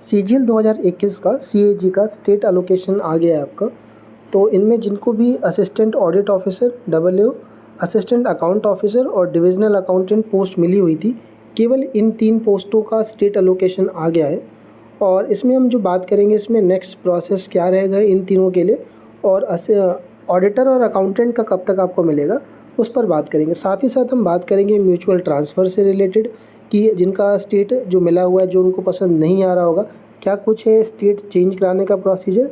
CGL 2021 का CAG का state allocation आ गया है आपका। तो इनमें जिनको भी assistant audit officer, W, assistant account officer और डिविजनल अकाउंटेंट पोस्ट मिली हुई थी, केवल इन 3 पोस्टों का स्टेट एलोकेशन आ गया है। और इसमें हम जो बात करेंगे, इसमें नेक्स्ट प्रोसेस क्या रहेगा इन तीनों के लिए, और ऑडिटर और अकाउंटेंट का कब तक आपको मिलेगा, उस पर बात करेंगे। साथ ही साथ हम बात करेंगे म्यूचुअल ट्रांसफ़र से रिलेटेड कि जिनका स्टेट जो मिला हुआ है, जो उनको पसंद नहीं आ रहा होगा, क्या कुछ है स्टेट चेंज कराने का प्रोसीजर।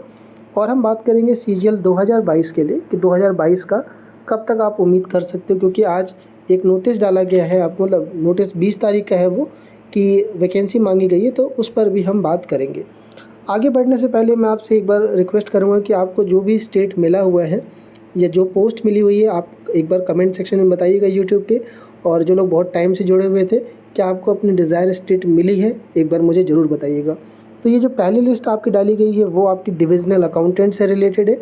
और हम बात करेंगे सीजीएल 2022 के लिए कि 2022 का कब तक आप उम्मीद कर सकते हो, क्योंकि आज एक नोटिस डाला गया है आपको, मतलब नोटिस 20 तारीख का है वो, कि वैकेंसी मांगी गई है, तो उस पर भी हम बात करेंगे। आगे बढ़ने से पहले मैं आपसे एक बार रिक्वेस्ट करूँगा कि आपको जो भी स्टेट मिला हुआ है या जो पोस्ट मिली हुई है, आप एक बार कमेंट सेक्शन में बताइएगा यूट्यूब पे। और जो लोग बहुत टाइम से जुड़े हुए थे, क्या आपको अपनी डिज़ायर स्टेट मिली है, एक बार मुझे ज़रूर बताइएगा। तो ये जो पहली लिस्ट आपकी डाली गई है वो आपकी डिविजनल अकाउंटेंट से रिलेटेड है।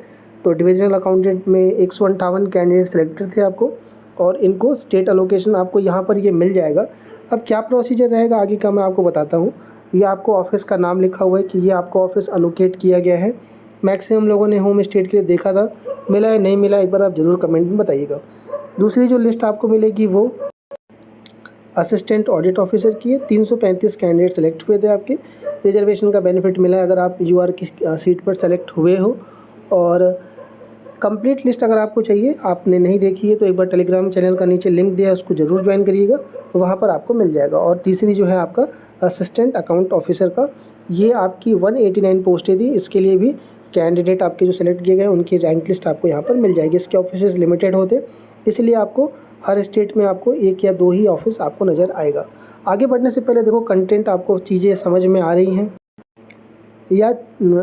तो डिविजनल अकाउंटेंट में 158 कैंडिडेट सेलेक्टेड थे आपको, और इनको स्टेट एलोकेशन आपको यहाँ पर ये मिल जाएगा। अब क्या प्रोसीजर रहेगा आगे का मैं आपको बताता हूँ। ये आपको ऑफिस का नाम लिखा हुआ है कि ये आपको ऑफिस एलोकेट किया गया है। मैक्सिमम लोगों ने होम स्टेट के लिए देखा था, मिला है नहीं मिला, एक बार आप ज़रूर कमेंट में बताइएगा। दूसरी जो लिस्ट आपको मिलेगी वो असिस्टेंट ऑडिट ऑफिसर की है। 335 कैंडिडेट सेलेक्ट हुए थे आपके। रिजर्वेशन का बेनिफिट मिला है अगर आप यूआर की सीट पर सेलेक्ट हुए हो। और कंप्लीट लिस्ट अगर आपको चाहिए, आपने नहीं देखी है तो एक बार टेलीग्राम चैनल का नीचे लिंक दिया है, उसको ज़रूर ज्वाइन करिएगा, वहाँ पर आपको मिल जाएगा। और तीसरी जो है आपका असिस्टेंट अकाउंट ऑफिसर का, ये आपकी 189 पोस्टें थी। इसके लिए भी कैंडिडेट आपके जो सेलेक्ट किए गए उनकी रैंक लिस्ट आपको यहाँ पर मिल जाएगी। इसके ऑफिस लिमिटेड होते, इसलिए आपको हर स्टेट में आपको 1 या 2 ही ऑफिस आपको नज़र आएगा। आगे बढ़ने से पहले देखो, कंटेंट आपको चीज़ें समझ में आ रही हैं या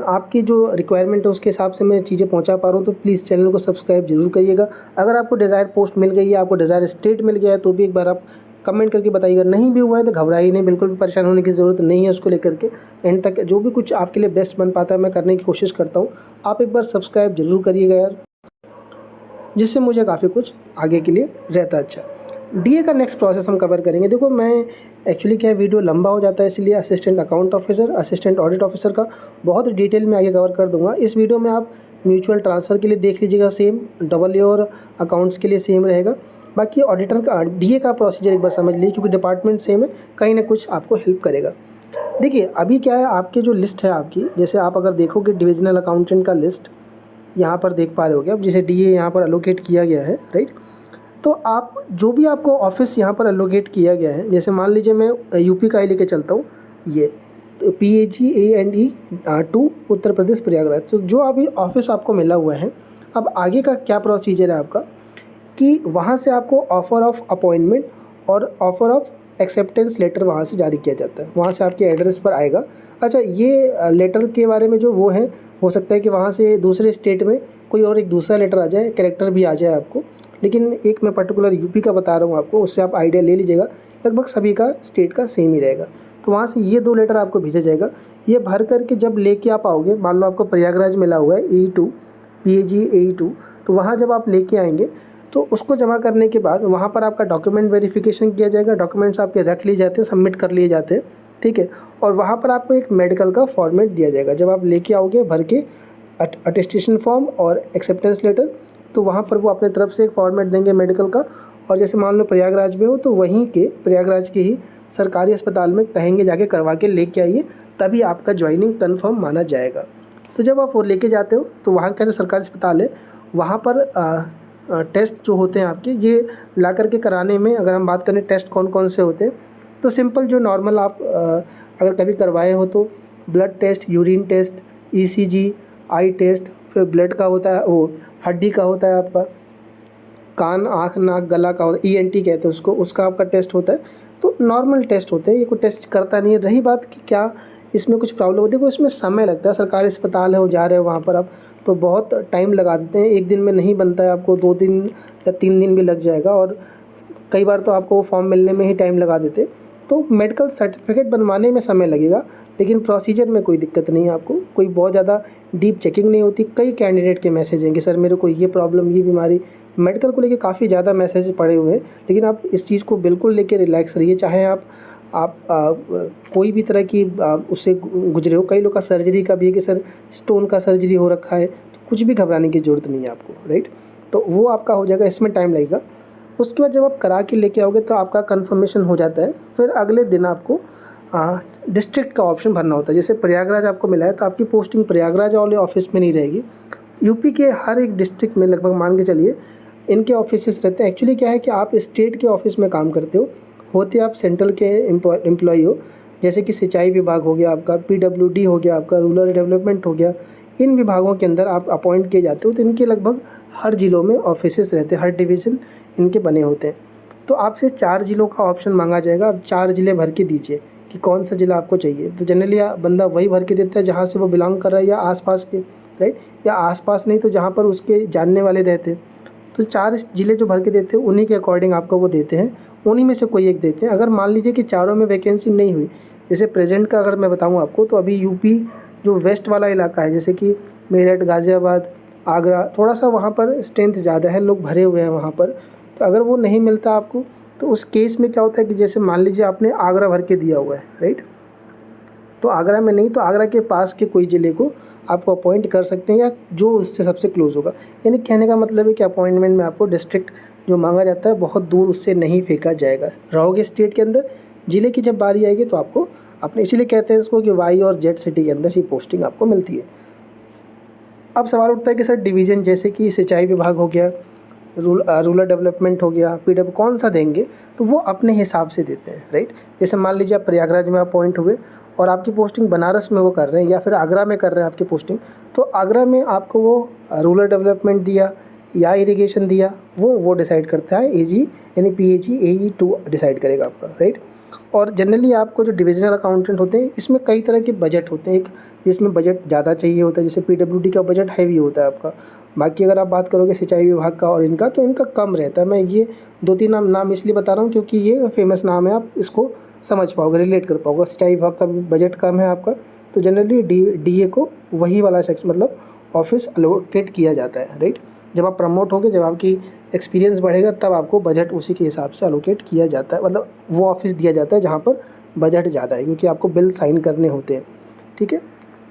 आपकी जो रिक्वायरमेंट है उसके हिसाब से मैं चीज़ें पहुंचा पा रहा हूं, तो प्लीज़ चैनल को सब्सक्राइब जरूर करिएगा। अगर आपको डिज़ायर पोस्ट मिल गई है, आपको डिज़ायर स्टेट मिल गया है, तो भी एक बार आप कमेंट करके बताइएगा। नहीं भी हुआ है तो घबराइए नहीं, बिल्कुल भी परेशान होने की ज़रूरत नहीं है उसको लेकर के। एंड तक जो भी कुछ आपके लिए बेस्ट बन पाता है मैं करने की कोशिश करता हूँ। आप एक बार सब्सक्राइब जरूर करिएगा यार, जिससे मुझे काफ़ी कुछ आगे के लिए रहता है। अच्छा, डीए का नेक्स्ट प्रोसेस हम कवर करेंगे। देखो, मैं एक्चुअली क्या है, वीडियो लंबा हो जाता है, इसलिए assistant account officer, assistant audit officer का बहुत डिटेल में आगे कवर कर दूंगा। इस वीडियो में आप म्यूचुअल ट्रांसफ़र के लिए देख लीजिएगा, सेम डबलयू और अकाउंट्स के लिए सेम रहेगा। बाकी ऑडिटर का डीए का प्रोसीजर एक बार समझ लीजिए, क्योंकि डिपार्टमेंट सेम है, कहीं ना कुछ आपको हेल्प करेगा। देखिए, अभी क्या है, आपके जो लिस्ट है आपकी, जैसे आप अगर देखोगे डिविजनल अकाउंटेंट का लिस्ट यहाँ पर देख पा रहे होगे, अब जैसे डीए यहाँ पर एलोकेट किया गया है, राइट। तो आप जो भी आपको ऑफिस यहाँ पर एलोकेट किया गया है, जैसे मान लीजिए मैं यूपी का ही लेके चलता हूँ, ये तो PAGANE 2 उत्तर प्रदेश प्रयागराज। तो जो अभी ऑफिस आपको मिला हुआ है, अब आगे का क्या प्रोसीजर है आपका, कि वहाँ से आपको ऑफ़र ऑफ अपॉइंटमेंट और ऑफ़र ऑफ एक्सेप्टेंस लेटर वहाँ से जारी किया जाता है, वहाँ से आपके एड्रेस पर आएगा। अच्छा, ये लेटर के बारे में जो वो है, हो सकता है कि वहाँ से दूसरे स्टेट में कोई और एक दूसरा लेटर आ जाए, कैरेक्टर भी आ जाए आपको, लेकिन एक मैं पर्टिकुलर यूपी का बता रहा हूँ आपको, उससे आप आइडिया ले लीजिएगा। लगभग सभी का स्टेट का सेम ही रहेगा। तो वहाँ से ये 2 लेटर आपको भेजा जाएगा। ये भर करके जब लेके आप आओगे, मान लो आपको प्रयागराज मिला हुआ है AE2, PAGAE2, तो वहाँ जब आप लेके आएंगे तो उसको जमा करने के बाद वहाँ पर आपका डॉक्यूमेंट वेरिफिकेशन किया जाएगा। डॉक्यूमेंट्स आपके रख लिए जाते हैं, सबमिट कर लिए जाते हैं, ठीक है। और वहाँ पर आपको एक मेडिकल का फॉर्मेट दिया जाएगा। जब आप लेके आओगे भर के अटेस्टेशन फॉर्म और एक्सेप्टेंस लेटर, तो वहाँ पर वो अपने तरफ से एक फॉर्मेट देंगे मेडिकल का। और जैसे मान लो प्रयागराज में हो, तो वहीं के प्रयागराज के ही सरकारी अस्पताल में कहेंगे जाके करवा के लेके आइए, तभी आपका ज्वाइनिंग कन्फर्म माना जाएगा। तो जब आप वो लेके जाते हो, तो वहाँ का जो सरकारी अस्पताल है, वहाँ पर टेस्ट जो होते हैं आपके, ये ला करके कराने में, अगर हम बात करें टेस्ट कौन कौन से होते हैं, तो सिंपल जो नॉर्मल आप अगर कभी करवाए हो तो blood test, urine test, ECG, eye test, फिर ब्लड का होता है, वो हड्डी का होता है आपका, कान, आँख, नाक, गला का होता है, ENT कहते हैं उसको, उसका आपका टेस्ट होता है। तो नॉर्मल टेस्ट होते हैं, ये कोई टेस्ट करता नहीं है। रही बात कि क्या इसमें कुछ प्रॉब्लम होती है, देखो इसमें समय लगता है। सरकारी अस्पताल है, वो जा रहे हो वहाँ पर आप, तो बहुत टाइम लगा देते हैं। एक दिन में नहीं बनता है, आपको 2 दिन या 3 दिन भी लग जाएगा, और कई बार तो आपको वो फॉर्म मिलने में ही टाइम लगा देते। तो मेडिकल सर्टिफिकेट बनवाने में समय लगेगा, लेकिन प्रोसीजर में कोई दिक्कत नहीं है आपको, कोई बहुत ज़्यादा डीप चेकिंग नहीं होती। कई कैंडिडेट के मैसेज हैं कि सर मेरे को ये प्रॉब्लम, ये बीमारी, मेडिकल को लेके काफ़ी ज़्यादा मैसेज पड़े हुए हैं, लेकिन आप इस चीज़ को बिल्कुल लेके रिलैक्स रहिए। चाहे आप आप कोई भी तरह की उससे गुजरे हो। कई लोग का सर्जरी का भी है कि सर स्टोन का सर्जरी हो रखा है, तो कुछ भी घबराने की ज़रूरत नहीं है आपको, राइट। तो वो आपका हो जाएगा, इसमें टाइम लगेगा। उसके बाद जब आप करा के लेके आओगे तो आपका कन्फर्मेशन हो जाता है। फिर अगले दिन आपको डिस्ट्रिक्ट का ऑप्शन भरना होता है। जैसे प्रयागराज आपको मिला है तो आपकी पोस्टिंग प्रयागराज वाले ऑफिस में नहीं रहेगी। यूपी के हर एक डिस्ट्रिक्ट में लगभग मान के चलिए इनके ऑफिसेस रहते हैं। एक्चुअली क्या है कि आप स्टेट के ऑफिस में काम करते हो, होते आप सेंट्रल के एम्प्लॉय हो। जैसे कि सिंचाई विभाग हो गया आपका, पीडब्ल्यूडी हो गया आपका, रूरल डेवलपमेंट हो गया। इन विभागों के अंदर आप अपॉइंट किए जाते हो, तो इनके लगभग हर ज़िलों में ऑफिसेस रहते हैं, हर डिवीज़न इनके बने होते हैं। तो आपसे 4 ज़िलों का ऑप्शन मांगा जाएगा। आप 4 ज़िले भर के दीजिए कि कौन सा ज़िला आपको चाहिए। तो जनरली बंदा वही भर के देता है जहाँ से वो बिलोंग कर रहा है या आसपास के, राइट, या आसपास नहीं तो जहाँ पर उसके जानने वाले रहते हैं। तो 4 ज़िले जो भर के देते हैं उन्हीं के अकॉर्डिंग आपको वो देते हैं, उन्हीं में से कोई एक देते हैं। अगर मान लीजिए कि चारों में वैकेंसी नहीं हुई, जैसे प्रेजेंट का अगर मैं बताऊँ आपको, तो अभी यूपी जो वेस्ट वाला इलाका है, जैसे कि मेरठ, गाज़ियाबाद, आगरा, थोड़ा सा वहाँ पर स्ट्रेंथ ज़्यादा है, लोग भरे हुए हैं वहाँ पर। तो अगर वो नहीं मिलता आपको, तो उस केस में क्या होता है कि जैसे मान लीजिए आपने आगरा भर के दिया हुआ है, राइट, तो आगरा में नहीं तो आगरा के पास के कोई ज़िले को आपको अपॉइंट कर सकते हैं, या जो उससे सबसे क्लोज़ होगा। यानी कहने का मतलब है कि अपॉइंटमेंट में आपको डिस्ट्रिक्ट जो मांगा जाता है बहुत दूर उससे नहीं फेंका जाएगा। रहोगे स्टेट के अंदर, ज़िले की जब बारी आएगी तो आपको अपने, इसीलिए कहते हैं इसको कि वाई और जेड सिटी के अंदर ही पोस्टिंग आपको मिलती है। अब सवाल उठता है कि सर डिवीज़न, जैसे कि सिंचाई विभाग हो गया, रूरल डेवलपमेंट हो गया, पीडब्ल्यू कौन सा देंगे, तो वो अपने हिसाब से देते हैं, राइट। जैसे मान लीजिए आप प्रयागराज में अपॉइंट हुए और आपकी पोस्टिंग बनारस में वो कर रहे हैं या फिर आगरा में कर रहे हैं आपकी पोस्टिंग, तो आगरा में आपको वो रूरल डेवलपमेंट दिया या इरिगेशन दिया, वो डिसाइड करता है एजी, यानी पीएजी AE2 डिसाइड करेगा आपका, राइट। और जनरली आपको जो डिविजनल अकाउंटेंट होते हैं इसमें कई तरह के बजट होते हैं। एक जिसमें बजट ज़्यादा चाहिए होता है, जैसे पीडब्ल्यूडी का बजट हैवी होता है आपका। बाकी अगर आप बात करोगे सिंचाई विभाग का और इनका, तो इनका कम रहता है। मैं ये 2-3 नाम इसलिए बता रहा हूँ क्योंकि ये फेमस नाम है, आप इसको समझ पाओगे, रिलेट कर पाओगे। सिंचाई विभाग का बजट कम है आपका, तो जनरली डीए को वही वाला सेक्शन मतलब ऑफिस अलोकेट किया जाता है, राइट। जब आप प्रमोट होगे, जब आपकी एक्सपीरियंस बढ़ेगा, तब आपको बजट उसी के हिसाब से अलोकेट किया जाता है, मतलब वो ऑफिस दिया जाता है जहाँ पर बजट ज़्यादा है, क्योंकि आपको बिल साइन करने होते हैं, ठीक है।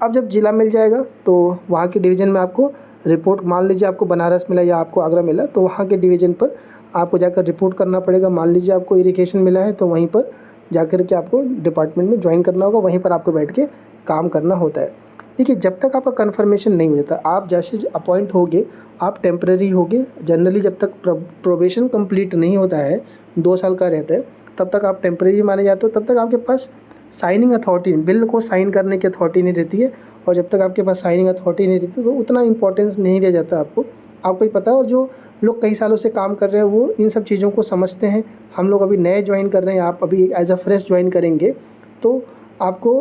अब जब ज़िला मिल जाएगा तो वहाँ के डिवीज़न में आपको रिपोर्ट, मान लीजिए आपको बनारस मिला या आपको आगरा मिला, तो वहाँ के डिवीज़न पर आपको जाकर रिपोर्ट करना पड़ेगा। मान लीजिए आपको इरिगेशन मिला है तो वहीं पर जाकर के आपको डिपार्टमेंट में ज्वाइन करना होगा, वहीं पर आपको बैठ के काम करना होता है। देखिए, जब तक आपका कन्फर्मेशन नहीं हो जाता, आप जैसे अपॉइंट होगे, आप टेम्परेरी होगे। जनरली जब तक प्रोबेशन कंप्लीट नहीं होता है, 2 साल का रहता है, तब तक आप टेम्परेरी माने जाते हो। तब तक आपके पास साइनिंग अथॉरिटी, बिल को साइन करने की अथॉरिटी नहीं रहती है, और जब तक आपके पास साइनिंग अथॉरिटी नहीं रहती तो उतना इंपॉर्टेंस नहीं दिया जाता आपको ही पता है। और जो लोग कई सालों से काम कर रहे हैं वो इन सब चीज़ों को समझते हैं। हम लोग अभी नए ज्वाइन कर रहे हैं, आप अभी एज अ फ्रेश ज्वाइन करेंगे तो आपको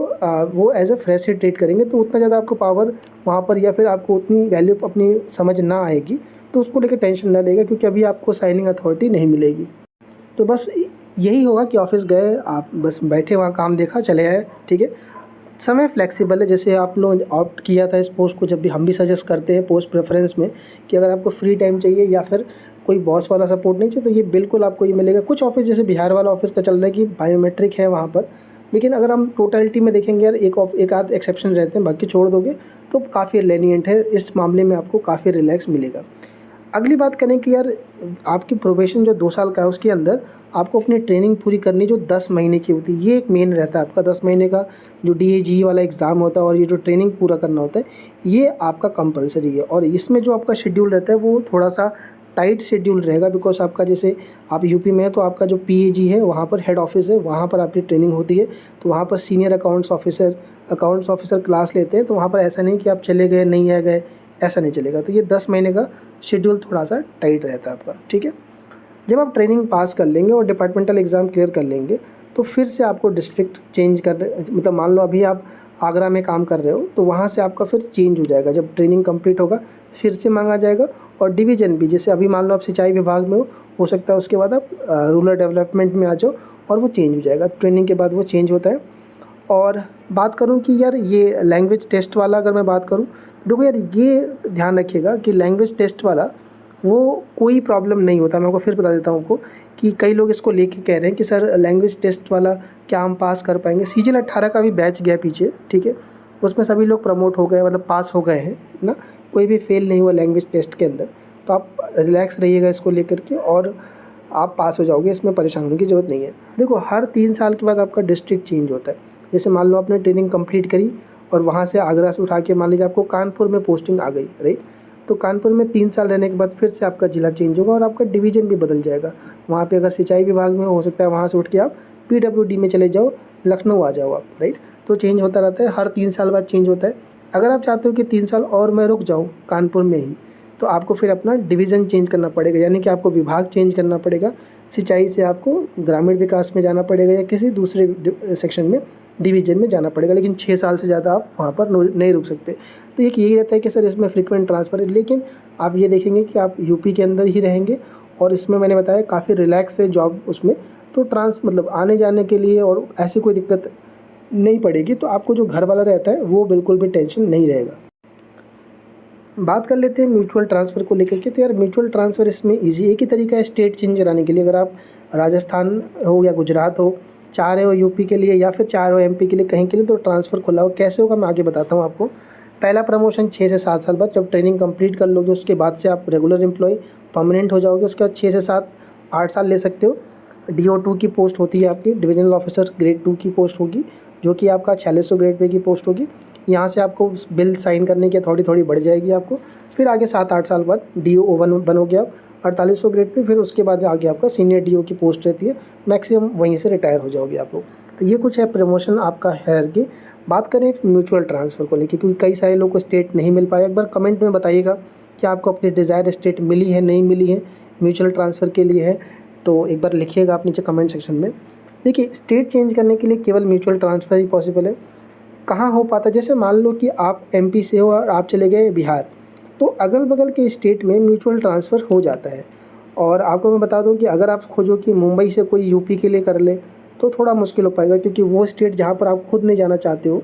वो एज अ फ्रेश ही ट्रीट करेंगे, तो उतना ज़्यादा आपको पावर वहाँ पर या फिर आपको उतनी वैल्यू अपनी समझ ना आएगी, तो उसको लेकर टेंशन ना लेगा, क्योंकि अभी आपको साइनिंग अथॉरिटी नहीं मिलेगी। तो बस यही होगा कि ऑफिस गए, आप बस बैठे वहाँ काम देखा, चले आए, ठीक है। समय फ्लेक्सिबल है। जैसे आप लोग ऑप्ट किया था इस पोस्ट को, जब भी हम भी सजेस्ट करते हैं पोस्ट प्रेफरेंस में कि अगर आपको फ्री टाइम चाहिए या फिर कोई बॉस वाला सपोर्ट नहीं चाहिए, तो ये बिल्कुल आपको ये मिलेगा। कुछ ऑफिस जैसे बिहार वाला ऑफिस का चल रहा है कि बायोमेट्रिक है वहाँ पर, लेकिन अगर हम टोटलिटी में देखेंगे यार, एक आध एक्सेप्शन रहते हैं, बाकी छोड़ दोगे तो काफ़ी लेनियंट है। इस मामले में आपको काफ़ी रिलैक्स मिलेगा। अगली बात करें कि यार आपकी प्रोबेशन जो 2 साल का है उसके अंदर आपको अपनी ट्रेनिंग पूरी करनी, जो 10 महीने की होती है, ये एक मेन रहता है आपका। 10 महीने का जो DAGE वाला एग्ज़ाम होता है और ये जो ट्रेनिंग पूरा करना होता है, ये आपका कंपलसरी है। और इसमें जो आपका शेड्यूल रहता है वो थोड़ा सा टाइट शेड्यूल रहेगा, बिकॉज आपका जैसे आप यूपी में है तो आपका जो PAG है वहाँ पर हेड ऑफिस है, वहाँ पर आपकी ट्रेनिंग होती है। तो वहाँ पर सीनियर अकाउंट्स ऑफिसर क्लास लेते हैं, तो वहाँ पर ऐसा नहीं कि आप चले गए नहीं आ गए, ऐसा नहीं चलेगा। तो ये 10 महीने का शेड्यूल थोड़ा सा टाइट रहता है आपका, ठीक है। जब आप ट्रेनिंग पास कर लेंगे और डिपार्टमेंटल एग्ज़ाम क्लियर कर लेंगे, तो फिर से आपको डिस्ट्रिक्ट चेंज मतलब मान लो अभी आप आगरा में काम कर रहे हो, तो वहाँ से आपका फिर चेंज हो जाएगा। जब ट्रेनिंग कंप्लीट होगा फिर से मांगा जाएगा। और डिवीज़न भी, जैसे अभी मान लो आप सिंचाई विभाग में हो सकता है उसके बाद आप रूरल डेवलपमेंट में आ जाओ और वो चेंज हो जाएगा। ट्रेनिंग के बाद वो चेंज होता है। और बात करूँ कि यार ये लैंग्वेज टेस्ट वाला अगर मैं बात करूँ, देखो यार ये ध्यान रखिएगा कि लैंग्वेज टेस्ट वाला वो कोई प्रॉब्लम नहीं होता। मैं आपको फिर बता देता हूँ आपको कि कई लोग इसको लेके कह रहे हैं कि सर लैंग्वेज टेस्ट वाला क्या हम पास कर पाएंगे। सीजीएल 18 का भी बैच गया पीछे, ठीक है, उसमें सभी लोग प्रमोट हो गए, मतलब पास हो गए हैं ना, कोई भी फेल नहीं हुआ लैंग्वेज टेस्ट के अंदर। तो आप रिलैक्स रहिएगा इसको लेकर के और आप पास हो जाओगे, इसमें परेशान होने की ज़रूरत नहीं है। देखो हर 3 साल के बाद आपका डिस्ट्रिक्ट चेंज होता है। जैसे मान लो आपने ट्रेनिंग कंप्लीट करी और वहाँ से आगरा से उठा के मान लीजिए आपको कानपुर में पोस्टिंग आ गई, राइट। तो कानपुर में 3 साल रहने के बाद फिर से आपका ज़िला चेंज होगा और आपका डिवीज़न भी बदल जाएगा। वहाँ पे अगर सिंचाई विभाग में हो सकता है वहाँ से उठ के आप पीडब्ल्यूडी में चले जाओ, लखनऊ आ जाओ आप, राइट। तो चेंज होता रहता है, हर 3 साल बाद चेंज होता है। अगर आप चाहते हो कि 3 साल और मैं रुक जाऊँ कानपुर में ही, तो आपको फिर अपना डिवीज़न चेंज करना पड़ेगा, यानी कि आपको विभाग चेंज करना पड़ेगा। सिंचाई से आपको ग्रामीण विकास में जाना पड़ेगा या किसी दूसरे सेक्शन में, डिवीज़न में जाना पड़ेगा। लेकिन 6 साल से ज़्यादा आप वहाँ पर नहीं रुक सकते। तो एक यही रहता है कि सर इसमें फ्रीक्वेंट ट्रांसफ़र है, लेकिन आप ये देखेंगे कि आप यूपी के अंदर ही रहेंगे और इसमें मैंने बताया काफ़ी रिलैक्स है जॉब उसमें। तो मतलब आने जाने के लिए और ऐसी कोई दिक्कत नहीं पड़ेगी। तो आपको जो घर वाला रहता है वो बिल्कुल भी टेंशन नहीं रहेगा। बात कर लेते हैं म्यूचुअल ट्रांसफ़र को लेकर के। तो यार म्यूचुअल ट्रांसफ़र इसमें ईजी एक ही तरीका है स्टेट चेंज कराने के लिए। अगर आप राजस्थान हो या गुजरात हो, चाह रहे हो यूपी के लिए या फिर चाह रहे हो एमपी के लिए, कहीं के लिए, तो ट्रांसफ़र खुला हो। कैसे होगा मैं आगे बताता हूँ आपको। पहला प्रमोशन 6 से 7 साल बाद, जब ट्रेनिंग कंप्लीट कर लोगे उसके बाद से आप रेगुलर एम्प्लॉय परमानेंट हो जाओगे। उसके बाद 6 से 7 8 साल ले सकते हो। DO2 की पोस्ट होती है आपकी, डिविजनल ऑफिसर ग्रेड 2 की पोस्ट होगी, जो कि आपका 4600 ग्रेड पे की पोस्ट होगी। यहाँ से आपको बिल साइन करने की थोड़ी थोड़ी बढ़ जाएगी आपको। फिर आगे 7-8 साल बाद DO1 बनोगे आप 4800 ग्रेड पे। फिर उसके बाद आगे आपका सीनियर DO की पोस्ट रहती है, मैक्सिमम वहीं से रिटायर हो जाओगे आप लोग। तो ये कुछ है प्रमोशन आपका है कि। बात करें म्यूचुअल ट्रांसफ़र को लेकर, क्योंकि कई सारे लोगों को स्टेट नहीं मिल पाया। एक बार कमेंट में बताइएगा कि आपको अपनी डिज़ायर स्टेट मिली है, नहीं मिली है, म्यूचुअल ट्रांसफ़र के लिए है, तो एक बार लिखिएगा आप नीचे कमेंट सेक्शन में। देखिए स्टेट चेंज करने के लिए केवल म्यूचुअल ट्रांसफ़र ही पॉसिबल है। कहाँ हो पाता है, जैसे मान लो कि आप MP से हो और आप चले गए बिहार, तो अगल बगल के स्टेट में म्यूचुअल ट्रांसफ़र हो जाता है। और आपको मैं बता दूं कि अगर आप खोजो कि मुंबई से कोई यूपी के लिए कर ले, तो थोड़ा मुश्किल हो पाएगा, क्योंकि वो स्टेट जहाँ पर आप खुद नहीं जाना चाहते हो,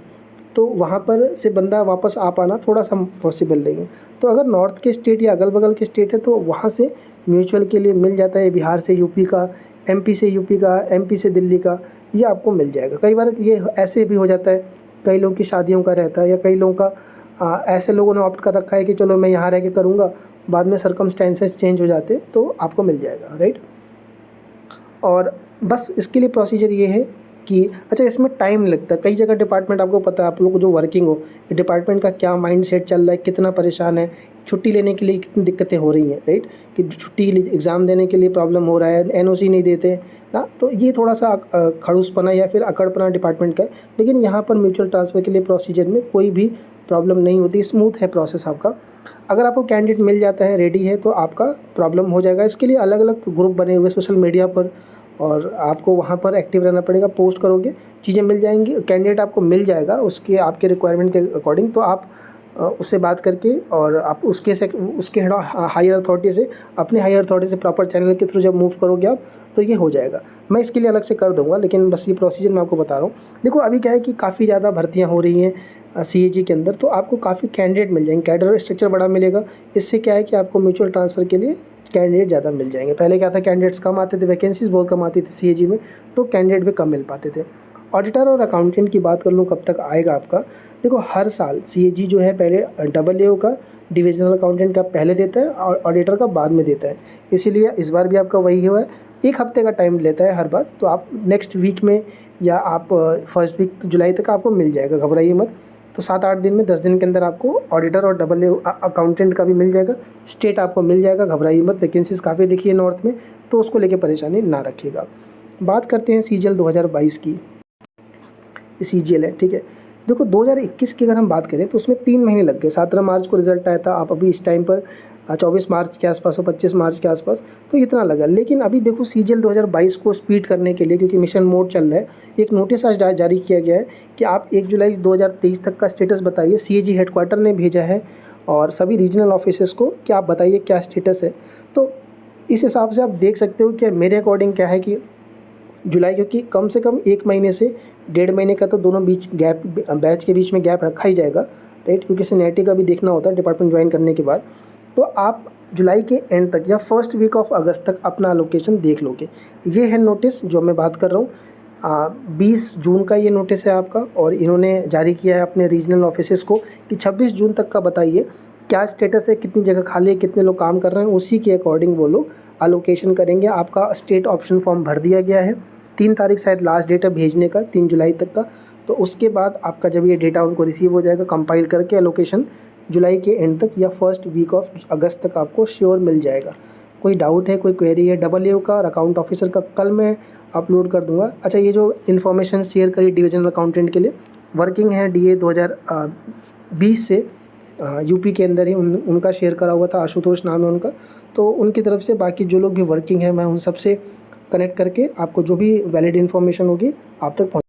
तो वहाँ पर से बंदा वापस आ पाना थोड़ा सा पॉसिबल नहीं है। तो अगर नॉर्थ के स्टेट या अगल बगल के स्टेट है, तो वहाँ से म्यूचुअल के लिए मिल जाता है। बिहार से यूपी का, MP से यूपी का, MP से दिल्ली का, ये आपको मिल जाएगा। कई बार ये ऐसे भी हो जाता है, कई लोगों की शादियों का रहता है, या कई लोगों का ऐसे लोगों ने ऑप्ट कर रखा है कि चलो मैं यहाँ रह के करूँगा, बाद में सर्कमस्टेंसेस चेंज हो जाते, तो आपको मिल जाएगा, राइट। और बस इसके लिए प्रोसीजर ये है कि अच्छा इसमें टाइम लगता है। कई जगह डिपार्टमेंट, आपको पता है, आप लोग को जो वर्किंग हो, डिपार्टमेंट का क्या माइंडसेट चल रहा है, कितना परेशान है, छुट्टी लेने के लिए कितनी दिक्कतें हो रही हैं, राइट, कि छुट्टी एग्ज़ाम देने के लिए प्रॉब्लम हो रहा है, NOC नहीं देते ना। तो ये थोड़ा सा खड़ूसपना या फिर अकड़पना डिपार्टमेंट का है। लेकिन यहाँ पर म्यूचुअल ट्रांसफ़र के लिए प्रोसीजर में कोई भी प्रॉब्लम नहीं होती, स्मूथ है प्रोसेस आपका। अगर आपको कैंडिडेट मिल जाता है, रेडी है, तो आपका प्रॉब्लम हो जाएगा। इसके लिए अलग अलग ग्रुप बने हुए सोशल मीडिया पर, और आपको वहाँ पर एक्टिव रहना पड़ेगा। पोस्ट करोगे, चीज़ें मिल जाएंगी, कैंडिडेट आपको मिल जाएगा उसके आपके रिक्वायरमेंट के अकॉर्डिंग। तो आप उससे बात करके और आप उसके हेड हायर अथॉरिटी से, अपने हायर अथॉरिटी से प्रॉपर चैनल के थ्रू जब मूव करोगे आप, तो ये हो जाएगा। मैं इसके लिए अलग से कर दूंगा, लेकिन बस ये प्रोसीजर मैं आपको बता रहा हूँ। देखो अभी क्या है कि काफ़ी ज़्यादा भर्तियाँ हो रही हैं CAG के अंदर, तो आपको काफ़ी कैंडिडेट मिल जाएंगे, कैडर स्ट्रक्चर बड़ा मिलेगा। इससे क्या है कि आपको म्यूचुअल ट्रांसफ़र के लिए कैंडिडेट ज़्यादा मिल जाएंगे। पहले क्या था, कैंडिडेट्स कम आते थे, वैकेंसीज बहुत कम आती थी CAG में, तो कैंडिडेट भी कम मिल पाते थे। ऑडिटर और अकाउंटेंट की बात कर लूँ कब तक आएगा आपका। देखो हर साल CAG जो है पहले AAO का, डिविजनल अकाउंटेंट का पहले देता है और ऑडिटर का बाद में देता है। इसीलिए इस बार भी आपका वही हुआ है, 1 हफ्ते का टाइम लेता है हर बार। तो आप नेक्स्ट वीक में या आप फर्स्ट वीक जुलाई तक आपको मिल जाएगा, घबराइए मत। तो 7-8 दिन में, 10 दिन के अंदर आपको ऑडिटर और AAO अकाउंटेंट का भी मिल जाएगा। स्टेट आपको मिल जाएगा, घबराइए मत। वैकेंसीज काफ़ी दिखी है नॉर्थ में, तो उसको लेके परेशानी ना रखिएगा। बात करते हैं CGL 2022 की। CGL है, ठीक है। देखो 2021 की अगर हम बात करें तो उसमें 3 महीने लग गए। 17 मार्च को रिजल्ट आया था, आप अभी इस टाइम पर 24 मार्च के आसपास हो, 25 मार्च के आसपास, तो इतना लगा। लेकिन अभी देखो CGL 2022 को स्पीड करने के लिए, क्योंकि मिशन मोड चल रहा है, एक नोटिस आज जारी किया गया है कि आप 1 जुलाई 2023 तक का स्टेटस बताइए। CAG हेडक्वार्टर ने भेजा है और सभी रीजनल ऑफिसर्स को कि आप बताइए क्या स्टेटस है। तो इस हिसाब से आप देख सकते हो कि मेरे अकॉर्डिंग क्या है कि जुलाई, क्योंकि कम से कम 1 महीने से 1.5 महीने का तो दोनों बीच गैप, बैच के बीच में गैप रखा ही जाएगा, राइट, क्योंकि सीनियरिटी का भी देखना होता है डिपार्टमेंट ज्वाइन करने के बाद। तो आप जुलाई के एंड तक या फर्स्ट वीक ऑफ अगस्त तक अपना एलोकेशन देख लोगे। ये है नोटिस जो मैं बात कर रहा हूँ। 20 जून का ये नोटिस है आपका, और इन्होंने जारी किया है अपने रीजनल ऑफिसेस को कि 26 जून तक का बताइए क्या स्टेटस है, कितनी जगह खाली है, कितने लोग काम कर रहे हैं, उसी के अकॉर्डिंग वो लोग अलोकेशन करेंगे। आपका स्टेट ऑप्शन फॉर्म भर दिया गया है, 3 तारीख शायद लास्ट डेट है भेजने का, 3 जुलाई तक का। तो उसके बाद आपका जब ये डेटा उनको रिसीव हो जाएगा कंपाइल करके, अलोकेशन जुलाई के एंड तक या फर्स्ट वीक ऑफ अगस्त तक आपको श्योर मिल जाएगा। कोई डाउट है, कोई क्वेरी है डब्ल्यू का और अकाउंट ऑफिसर का, कल मैं अपलोड कर दूंगा। अच्छा, ये जो इन्फॉर्मेशन शेयर करी डिविजनल अकाउंटेंट के लिए, वर्किंग है DA 2020 से यूपी के अंदर ही उनका शेयर करा हुआ था, आशुतोष नाम है उनका। तो उनकी तरफ से बाकी जो लोग भी वर्किंग है, मैं उन सब से कनेक्ट करके आपको जो भी वैलिड इन्फॉर्मेशन होगी आप तक